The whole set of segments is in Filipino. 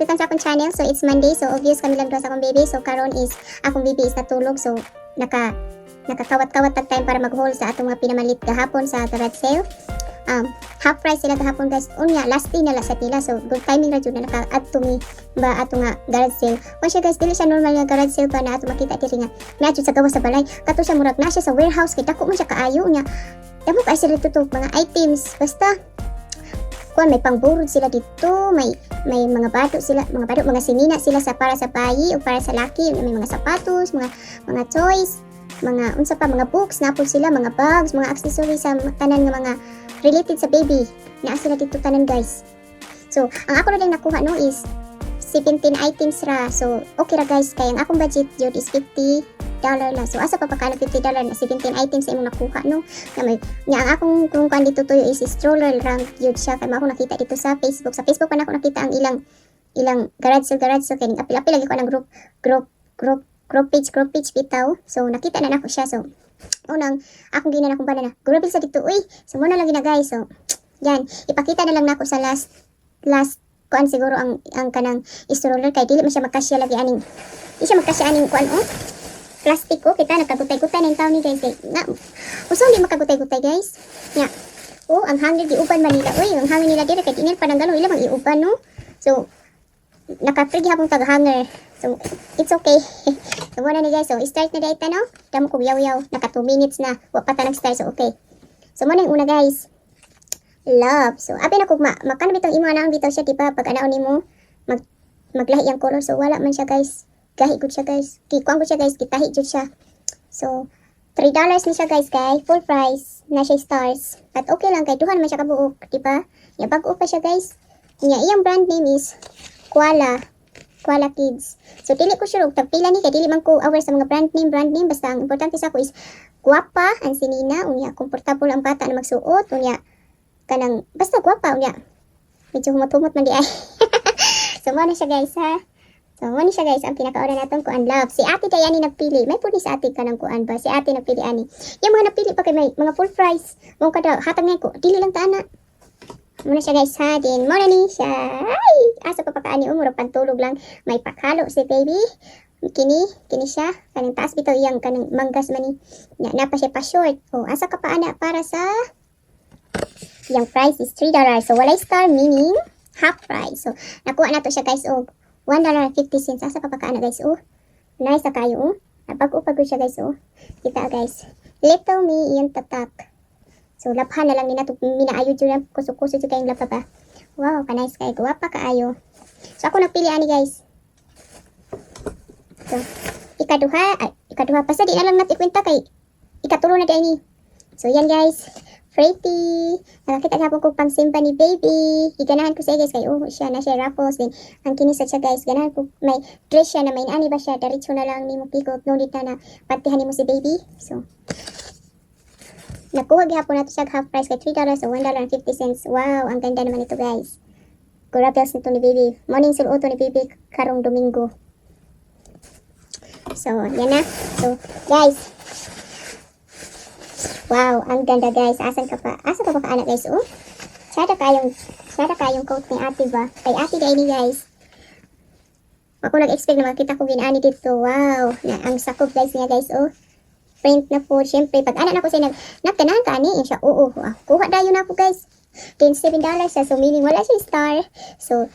welcome sa akong channel. So it's Monday, so obvious kami lang doon sa akong baby. So karon is akong baby is natulog. So nakakawat-kawat tag time para mag-haul sa atong mga pinamalit gahapon sa garage sale. Half price sila gahapon guys. Unya last day na lasat nila. So good timing ra jud na naka-add to me ba ato nga garage sale. Wa siya guys, dili siya normal nga garage sale ba na ato makita diri nga. Na jud sa gawas sa balay. Kato siya murag na siya sa warehouse kay dako man siya kaayo nya. Damo kay sila tutok mga items. Basta kuan may pangburod sila dito, may mga bato sila, mga sinina sila sa para sa bayi o para sa laki, may mga sapatos, mga toys, mga unsa pa mga books, napol sila, mga bags, mga accessories sa tanan nga mga related sa baby. Naa sila dito tanan guys. So, ang ako na lang nakuha no is 17 items ra. So, okay ra guys, kaya ang akong budget yun is $50 na. So, asa pa pagkano $50 na 17 items sa imong nakuha, no? Nga ang akong kung kan dito tuyo is stroller lang yun siya. Kaya ako nakita dito sa Facebook. Sa Facebook pa na ako nakita ang ilang garage sale. Kaya apil-apil lagi ko ng group page bitaw. So, nakita na ako siya. So, unang akong ginan akong bana na. Group sa dito, uy. So, muna lagi na guys. So, yan. Ipakita na lang na ako sa last kuan siguro ang kanang stroller kay dili man siya magkasya lagi aning. Di siya magkasya aning kuan plastic ko kita nagkagutay-gutay na yung tao ni guys na uso hindi makagutay-gutay guys nya ang hangin giuban man nila uy ang hangin nila dire kay dinil pa nang galo ila mang iuban no so naka-free gihapon tag hanger so it's okay so muna ni guys so start na dayta no damo ko yaw naka 2 minutes na wa pa ta nag-start so okay so muna yung una guys love so abi na ko makano bitong imo anang bitaw siya diba pag anaon nimo maglahi ang color so wala man siya guys gahi gud siya guys. Kikuan ko siya guys, kitahi jud siya. So, $3 ni siya guys kay full price na siya stars. But okay lang kay duhan man siya kabuok, di ba? Ya bag-o pa siya guys. Nya iyang brand name is Koala Kids. So dili ko sure og tagpila ni kay dili man ko aware sa mga brand name basta ang importante sa ako is guwapa ang sinina, unya komportable ang bata na magsuot, unya kanang basta guwapa unya. Medyo humot-humot man di ay. So mo na siya guys ha. So, muna siya guys, ang pinaka-ora natin kuan love. Si ate Dayani nagpili. May puli sa ate ka ng kuan ba? Si ate nagpili ani. Yung mga napili pa kay may mga full price. Mga kada hatag ngayon ko. Dili lang tana. Muna siya guys ha. Din muna ni siya. Ay! Asa pa pakaani umuro. Pantulog lang. May pakalo si baby. Kini siya. Kanang taas bitaw iyang kanang manggas mani. Napa siya pa short. O, asa ka pa ana para sa yung price is $3. So, walay star meaning half price. So, nakuha na to siya guys. O, $1.50. Asa pa pagkaana guys, nice na kayo, napag-upag siya guys, kita guys, little me yung tatak, so laphan na lang nina, minaayo dyan, kuso-kuso dyan kayong lapa pa, wow, ka-nice kayo, guwapa kaayo, so ako nagpili ani guys, so, ikaduha, basta di na lang natin ikwenta kay, ikatulo na dyan ni, so yan guys, pretty. Nakakita ka po kong pangsimba ni baby. Iganahan ko siya guys kay siya na siya raffles din. Ang kinisat siya guys. Ganahan ko may dress siya na may ani ba siya. Diretso na lang ni mo pikot. No dita na patihan mo si baby. So nakuha gihapon nato siya half price kay $3 o $1.50. Wow, ang ganda naman ito guys. Gurabels nito ni baby. Morning suluto ni baby karong Domingo. So yan na. So guys. Wow, ang ganda guys. Asa ka pa anak guys, Sada kayong coat ni ate ba? Kay ate day ni guys. Ako nag-expect na makita ko ginani dito. Wow, ang sakop guys niya guys, Print na po. Siyempre, pag anak na ko siya nagtanahan ka ani siya. Kuha dayon na ako guys. Then $7 siya. So, meaning wala siya star. So,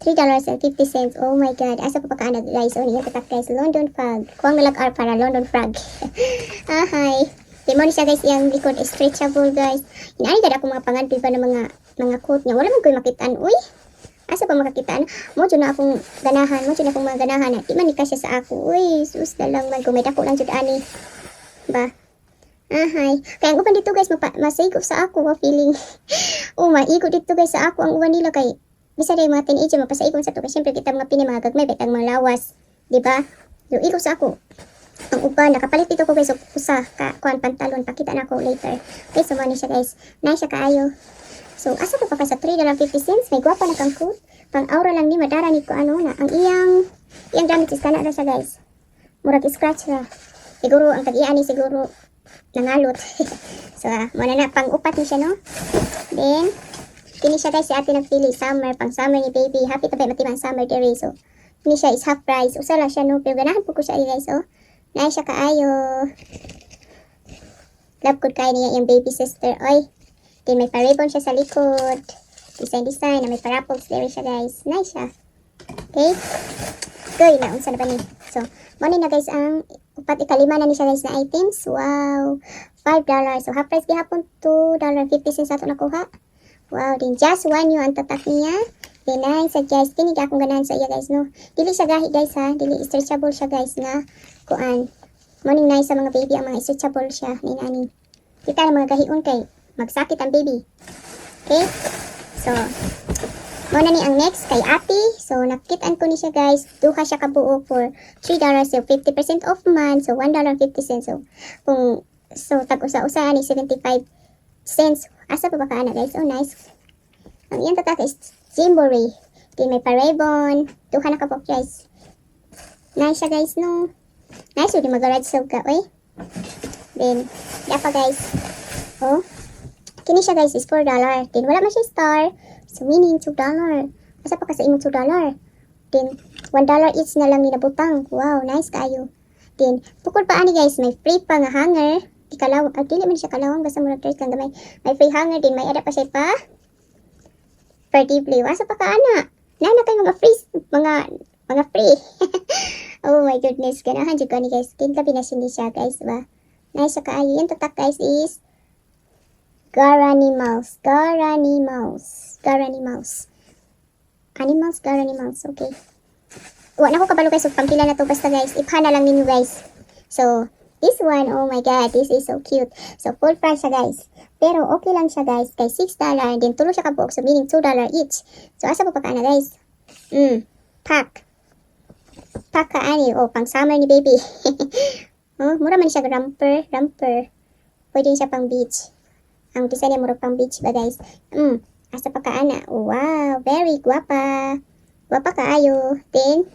$3.50. Oh my god. Asa pa pagkaanak guys. Niya tatak guys. London Frog. Kuwang nalag-ar para London Frog. Hi. Di mo ni siya guys, yung likod stretchable guys. Inaani gad ako mga pangadto pa ng mga coat niya. Wala man ko'y makitaan. Uy, asa pa makakitaan? Mo dyan na akong ganahan. Mga ganahan. Di man ikasya sa ako. Uy, sus na lang man. Kung may dako lang dyan ani. Ba? Ahay. Kaya ang uban dito guys, masigop sa ako. Feeling. Maigo dito guys sa ako. Ang uban nila kay, bisa rin mga teenager, mapasaigon sa to. Kasi syempre kita mga pinay, mga gagmay, betang mga lawas. Diba? Yung igo sa ako. Ang uban, nakapalit dito ko guys sa kuan pantalon, pakita na ako later. Okay, so money siya guys. Nice siya kaayo. So, asa pa sa $3.50? May guwapa na kang coat. Pang aura lang ni madara ni ko na. Ang iyang gamit is kana ra siya guys. Murag scratch ra. Siguro, ang tag-iya ni siguro nangalot. So, muna na, pang upat ni siya no. Then, kini siya guys, si ate nagpili summer, pang summer ni baby. Happy tabay matimang summer dere. So, kini siya is half price. Usa lang siya no, pero ganahan po ko siya guys, oh. Nay siya kaayo. Love good kayo niya yung baby sister. Oy, then may pa-ribbon siya sa likod. Design na may parapples dere siya guys. Nice siya. Okay. Good na, unsa na ba ni? So, money na guys ang upat ikalima na ni siya guys na items. Wow. $5. So, half price gihapon, $2.50 ato nakuha. Wow, din just 1 yung ang tatak niya. Then, nice guys. Kinig akong ganahan sa iya guys, no? Dili siya gahi guys ha. Dili stretchable siya guys na kuan. Morning nice sa mga baby ang mga stretchable siya. Nani. Kita na mga gahiun kay magsakit ang baby. Okay? So, muna ni ang next kay ate. So, nakitaan ko ni siya guys. Duha siya kabuo for $3. So, 50% off man. So, $1.50. So, kung tag-usa-usa ni 75 cents. Asa pa ba ka na guys? Oh, nice. Ang iyang tatak is Gymboree. Then may pa-ribbon. Duha na kabok guys. Nice siya guys, no? Nice, hindi mag-garage sale ka, oy. Then, yapa guys. Oh. Kini siya guys is $4. Then, wala man siya star. So, meaning $2. Asa pa ka sa imong $2? Then, $1 each na lang ninabutang. Wow, nice kayo. Then, bukod pa ani guys, may free pa nga hanger. Ikalawang, dili man siya kalawang, basta murag dress kang gamay. May free hanger din, may ada pa siya pa. Party blue. Asa pa ka ana? Nana kay mga free, mga free. Oh my goodness, ganahan jud ko ni guys. Kinta binasin ni siya guys ba. Nice siya kaayo. Yung tatak guys is Garanimals. Garanimals. Okay. Wala ko kabalo guys. So, pangkila na to basta guys. Ipha na lang ninyo guys. So, this one, oh my god, this is so cute. So, full price siya guys. Pero okay lang siya guys. Kay $6. Then, tulo siya kabuok. So, meaning $2 each. So, asa pa na guys? Pack ka ani. Oh, pang summer ni baby. Oh, mura man siya romper. Pwede siya pang beach. Ang design niya mura pang beach ba guys? Asa pa ka ana? Wow, very guwapa. Guwapa kaayo. Then,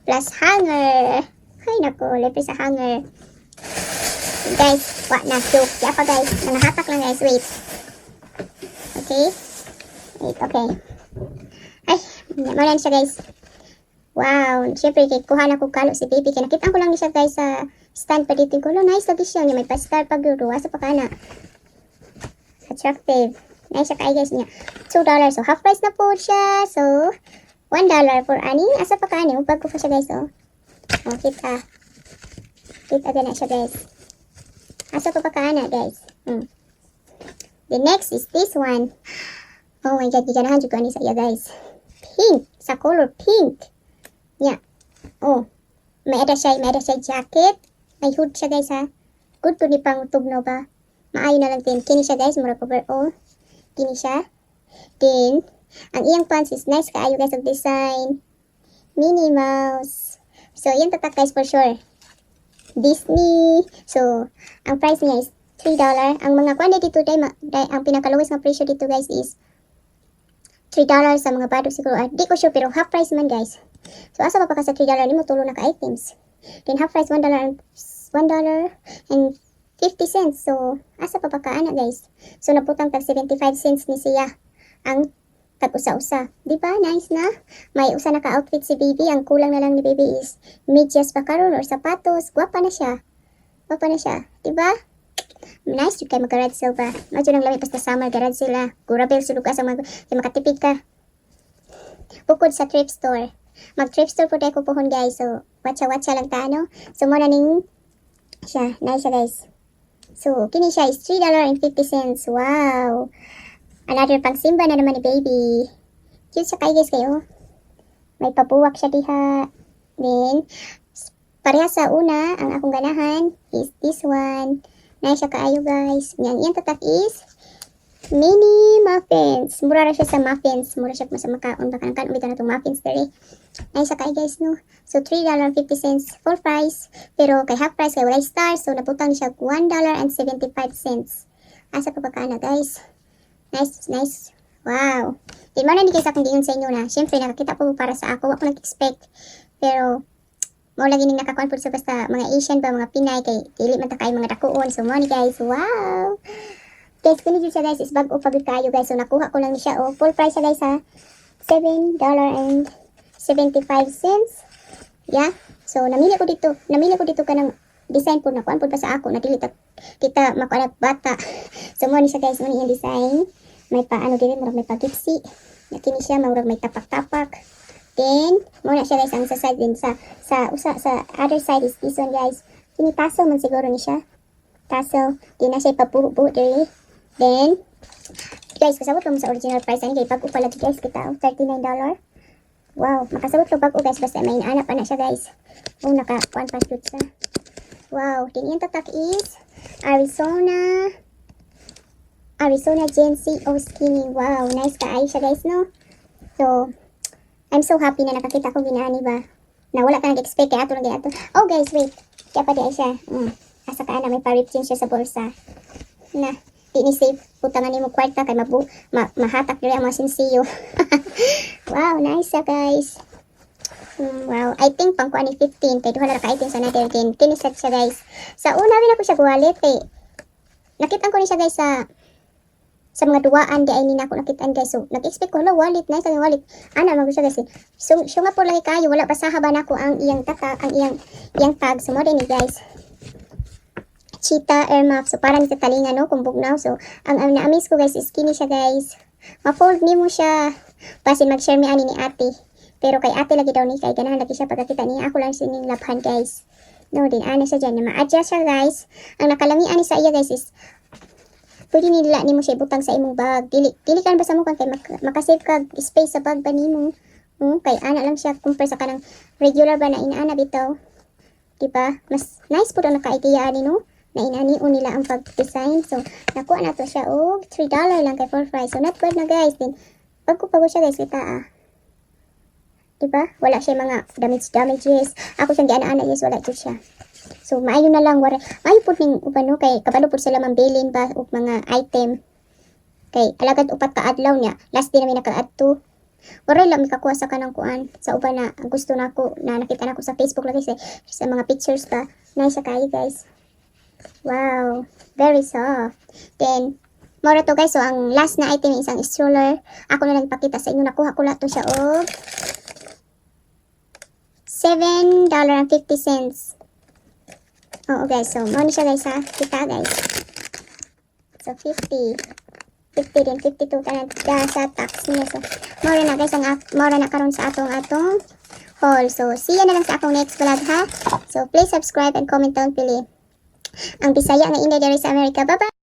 plus hanger. Ay nako, lepe sa hanger. Guys, na joke. Yapa guys, nangahatak lang guys. Wait. Okay. Okay. Ay, naman siya guys. Wow, syempre kay kuha na ko kalo si baby. Kaya nakita ko lang siya guys sa stand pa dito. Kulo, nice lagi siya. May pa-star pag guro. Asa pa ka na? Attractive. Nice siya kay guys niya. $2. So, half price na po siya. So, $1 for ani. Asa pa ka ani? Upag ko pa siya guys. Oh, kita. Kita na siya guys. Asa pa ka na guys? The next is this one. Oh my god, giganahan dyan ko ani sa iya guys. Pink. Sa color pink. Yeah. Oh. May ada siya jacket. May hood siya guys ha. Good to ni pang tugno ba? Maayo na lang din. Kini siya guys. Mura cover all. Kini siya. Then, ang iyang pants is nice kaayo guys ang design. Minnie Mouse. So, yan tatak guys for sure. Disney. So, ang price niya is $3. Ang mga quantity dito ang pinaka-lowest na presyo dito guys is $3 sa mga badog siguro. Di ko sure pero half price man guys. So, asa pa ka sa $3 ni mo tulo na ka-items. Then half price $1 and 50 cents. So, asa pa ka ana guys. So, naputang tag 75 cents ni siya ang tag-usa-usa. Di ba? Nice na. May usa na ka-outfit si baby. Ang kulang na lang ni baby is medyas pa karon or sapatos. Guwapa na siya. Di ba? Nice yung kay mag-garage sale ba. Medyo nang lamit basta summer garage sila. Gurabel sulog ka sa mga makatipid ka. Bukod sa thrift store. Mag-thrift store po tayo kupuhon guys. So, watcha lang ta ano. So, muna ning siya. Nice siya guys. So, kini siya is $3.50. Wow. Another pang simba na naman ni baby. Cute siya kayo guys kayo. May pabuwak siya diha. Then, pareha sa una, ang akong ganahan is this one. Nice siya kaayo guys. Yan tatak is mini muffins. Mura ra siya sa muffins. Mura siya sa makaon. Baka nang umitan na itong muffins dere. Nice siya kaayo guys no. So, $3.50 full price. Pero kay half price, kay walay star. So, naputang siya $1.75. Asa pa ka na guys. Nice. Wow. Di mo na ni guys akong giyon sa inyo na. Siyempre, nakakita po para sa ako. Ako nag-expect. Pero, mo lagi ning nakakuan po sa basta mga Asian ba, mga Pinay, kay dili man ta kay mga dakuon. So, mo ni guys. Wow. Guys, kung siya guys is bag-o pagod kayo guys. So nakuha ko lang ni siya. Oh, full price siya guys ha. $7.75. Yeah. So namili ko dito ka ng design po na kuan po pa sa ako. Nadili kita makuha bata. So mo ni siya guys, mo ni yung design. May pa ano dili, murag may pa gipsi. Nakini siya murag may tapak-tapak. Then mo na siya guys ang sa side din sa other side is this one guys. Kini tassel man siguro ni siya. Tassel. Di na siya ipabuhok-buhok diri. Then, guys, kasabot ko mo sa original price. Ano guys, bag-o pala guys kita. $39. Wow, makasabot ko bag-o guys. Basta may inanap pa na siya guys. Oh, naka-1 pa shoot sa. Wow, din yung tatak is Arizona Gen C O Skinny. Wow, nice ka-ay siya guys, no? So, I'm so happy na nakakita ko ginani ba. Na wala ka nag-expect kaya ato lang ato. Oh guys, wait. Kaya pa di ay siya. Asa ka na may pa-rip siya sa bulsa. Na. Ini safe putangan ni mo kwarta kay mahatak diri ang mga sinsiyo. Wow, nice guys. Wow, I think pang kuan ni 15 kay duha na ka items sa natin din. Tiniset siya guys. Sa una rin ako siya wallet eh. Nakita ko ni siya guys sa mga duwaan di ay ni nako nakitaan guys. So nag-expect ko na wallet, nice ang wallet. Ana man siya guys. So nga po lagi kayo wala pa sa haba nako ang iyang tata, ang iyang tag sa mo din ni guys. Cheetah Air Max. So, parang nagtatalingan, no? Kung bugnaw. So, ang na-amaze ko, guys, is skinny siya, guys. Ma-fold ni mo siya. Basi mag-share mi ani ni ate. Pero kay ate lagi daw ni kay ganahan lagi siya pagkakita niya. Ako lang sining labhan, guys. No, din ana siya dyan. Ma-adjust siya, guys. Ang nakalangian ni sa iya, guys, is pwede nila ni mo siya ibutang sa imong bag. Dili ka ba sa mo kay makasave ka space sa bag ba ni mo. Kay ana lang siya compare sa kanang regular ba na inaana bitaw. Diba? Mas nice po daw naka-idea ani, no? Na inaniun nila ang pag-design. So, nakuha na to siya. Oh, $3 lang kay full price. So, not bad na guys. Then, pagko siya guys, kita Diba? Wala siya mga damages. Ako siyang giana-ana yes, wala ito siya. So, maayo na lang. Maayo po ning upano kay kabalo po sila mambilin ba o mga item. Kay alagad upat ka adlaw niya. Last day namin naka-add to. Waray lang mikakuha sa kanang kuan. Sa uban na gusto nako na nakita nako sa Facebook lagi sa mga pictures ba. Nice kayo guys. Wow, very soft. Then, mora to guys. So, ang last na item isang stroller. Ako na lang ipakita sa inyo. Nakuha ko lang to siya og $7.50. Oo guys. So, mo ni siya guys ha. Kita guys. So, 50 din. 52 ka na sa tax niya. So, mora na guys. Mora na karon sa atong haul. So, see you na lang sa akong next vlog ha. So, please subscribe and comment down pili. Ang Bisaya nga Inday diri sa Amerika. Bye-bye!